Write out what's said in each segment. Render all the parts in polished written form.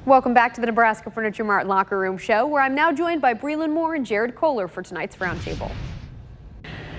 Welcome back to the Nebraska Furniture Mart Locker Room Show, where I'm now joined by Breland Moore and Jared Kohler for tonight's Roundtable.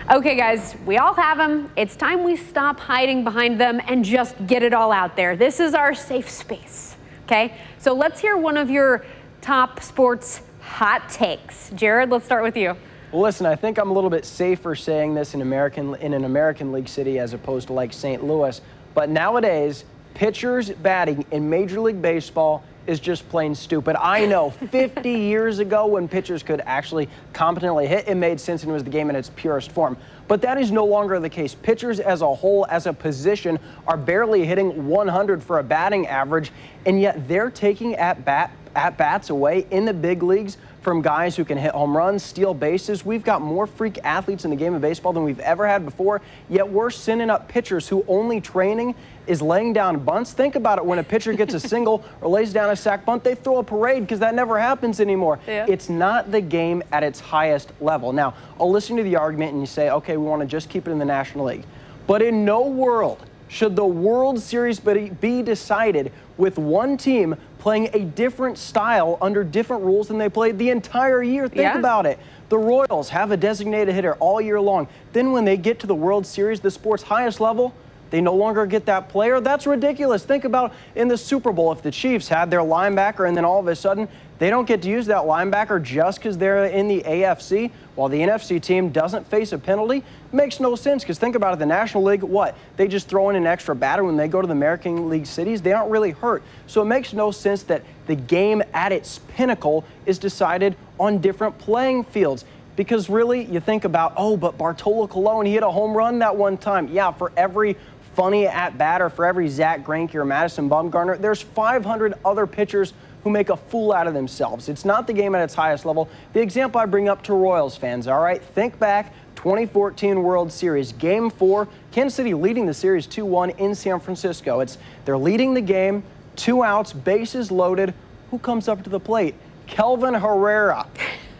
Okay, guys, we all have them. It's time we stop hiding behind them and just get it all out there. This is our safe space, okay? So let's hear one of your top sports hot takes. Jared, let's start with you. Well, listen, I think I'm a little bit safer saying this in an American League city as opposed to like St. Louis. But nowadays, pitchers batting in Major League Baseball is just plain stupid. I know 50 years ago when pitchers could actually competently hit, it made sense and it was the game in its purest form. But that is no longer the case. Pitchers as a whole, as a position, are barely hitting 100 for a batting average, and yet they're taking at-bats away in the big leagues from guys who can hit home runs, steal bases. We've got more freak athletes in the game of baseball than we've ever had before, yet we're sending up pitchers who only training is laying down bunts. Think about it. When a pitcher gets a single or lays down a sac bunt, they throw a parade because that never happens anymore. Yeah. It's not the game at its highest level. Now, I'll listen to the argument and you say, okay, we want to just keep it in the National League. But in no world should the World Series be decided with one team playing a different style under different rules than they played the entire year. Think about it. The Royals have a designated hitter all year long. Then when they get to the World Series, the sport's highest level, they no longer get that player. That's ridiculous. Think about in the Super Bowl, if the Chiefs had their linebacker and then all of a sudden they don't get to use that linebacker just because they're in the AFC while the NFC team doesn't face a penalty, it makes no sense. Because think about it, the National League, what? They just throw in an extra batter when they go to the American League cities. They aren't really hurt. So it makes no sense that the game at its pinnacle is decided on different playing fields. Because really, you think about, oh, but Bartolo Colon, he hit a home run that one time. Yeah, for every funny at-bat or for every Zach Greinke or Madison Bumgarner, there's 500 other pitchers who make a fool out of themselves. It's not the game at its highest level. The example I bring up to Royals fans, all right? Think back, 2014 World Series, Game 4, Kansas City leading the series 2-1 in San Francisco. They're leading the game, 2 outs, bases loaded. Who comes up to the plate? Kelvin Herrera.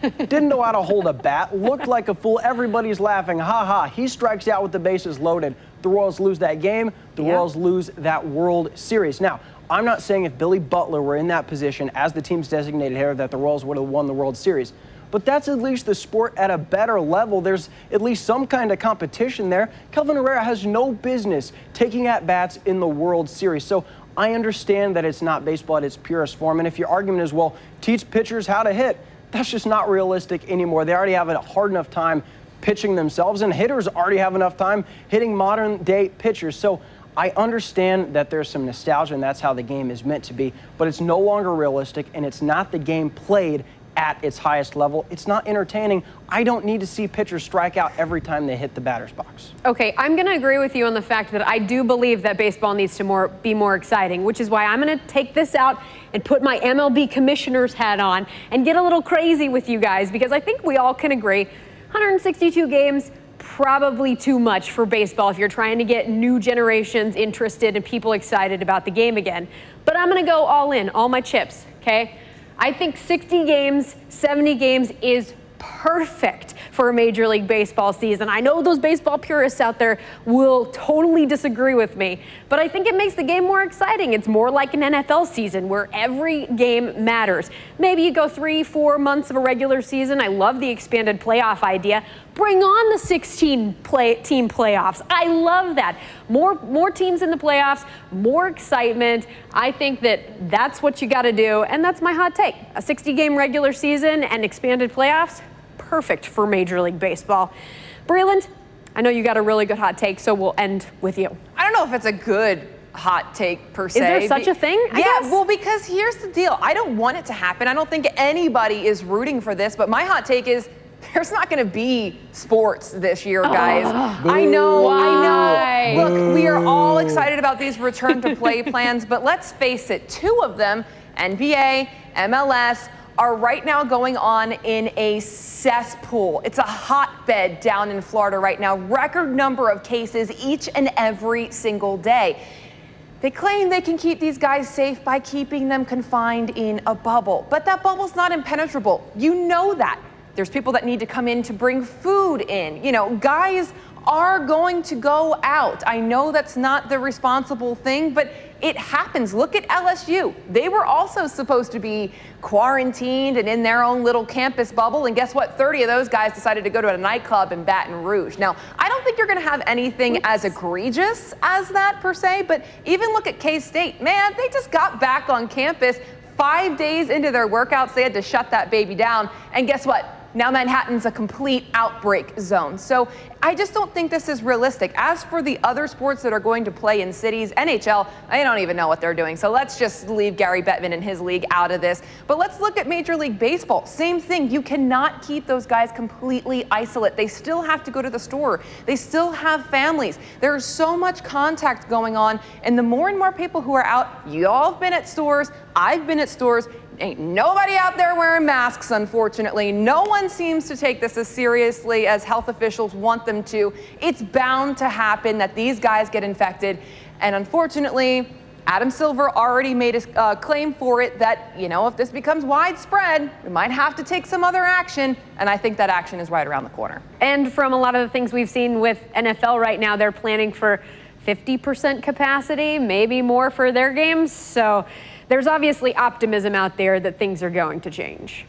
Didn't know how to hold a bat, looked like a fool. Everybody's laughing. Ha ha. He strikes out with the bases loaded. The Royals lose that game. The Royals lose that World Series. Now, I'm not saying if Billy Butler were in that position as the team's designated hitter that the Royals would have won the World Series. But that's at least the sport at a better level. There's at least some kind of competition there. Kelvin Herrera has no business taking at-bats in the World Series. So I understand that it's not baseball at its purest form. And if your argument is, well, teach pitchers how to hit, that's just not realistic anymore. They already have a hard enough time pitching themselves, and hitters already have enough time hitting modern-day pitchers. So I understand that there's some nostalgia, and that's how the game is meant to be, but it's no longer realistic, and it's not the game played at its highest level. It's not entertaining. I don't need to see pitchers strike out every time they hit the batter's box. Okay, I'm going to agree with you on the fact that I do believe that baseball needs to be more exciting, which is why I'm going to take this out and put my MLB commissioner's hat on and get a little crazy with you guys, because I think we all can agree 162 games, probably too much for baseball if you're trying to get new generations interested and people excited about the game again. But I'm going to go all in, all my chips, okay? I think 60 games, 70 games is perfect for a Major League Baseball season. I know those baseball purists out there will totally disagree with me, but I think it makes the game more exciting. It's more like an NFL season where every game matters. Maybe you go 3-4 months of a regular season. I love the expanded playoff idea. Bring on the 16 team playoffs. I love that. More teams in the playoffs, more excitement. I think that that's what you got to do, and that's my hot take. A 60-game regular season and expanded playoffs, perfect for Major League Baseball. Breland, I know you got a really good hot take, so we'll end with you. I don't know if it's a good hot take per se. Is there such a thing? I guess. Well, because here's the deal. I don't want it to happen. I don't think anybody is rooting for this, but my hot take is there's not going to be sports this year, guys. I know. Look, we are all excited about these return to play plans, but let's face it, 2 of them, NBA, MLS, are right now going on in a cesspool. It's a hotbed down in Florida right now. Record number of cases each and every single day. They claim they can keep these guys safe by keeping them confined in a bubble, but that bubble's not impenetrable. You know that. There's people that need to come in to bring food in. You know, guys are going to go out. I know that's not the responsible thing, but it happens. Look at LSU. They were also supposed to be quarantined and in their own little campus bubble. And guess what? 30 of those guys decided to go to a nightclub in Baton Rouge. Now, I don't think you're going to have anything as egregious as that per se, but even look at K-State. Man, they just got back on campus 5 days into their workouts. They had to shut that baby down. And guess what? Now Manhattan's a complete outbreak zone. So I just don't think this is realistic. As for the other sports that are going to play in cities, NHL, I don't even know what they're doing. So let's just leave Gary Bettman and his league out of this. But let's look at Major League Baseball. Same thing. You cannot keep those guys completely isolate. They still have to go to the store. They still have families. There's so much contact going on. And the more and more people who are out, y'all have been at stores, I've been at stores, ain't nobody out there wearing masks, unfortunately. No one seems to take this as seriously as health officials want them to. It's bound to happen that these guys get infected. And unfortunately, Adam Silver already made a claim for it that, you know, if this becomes widespread, we might have to take some other action. And I think that action is right around the corner. And from a lot of the things we've seen with NFL right now, they're planning for 50% capacity, maybe more for their games. So there's obviously optimism out there that things are going to change.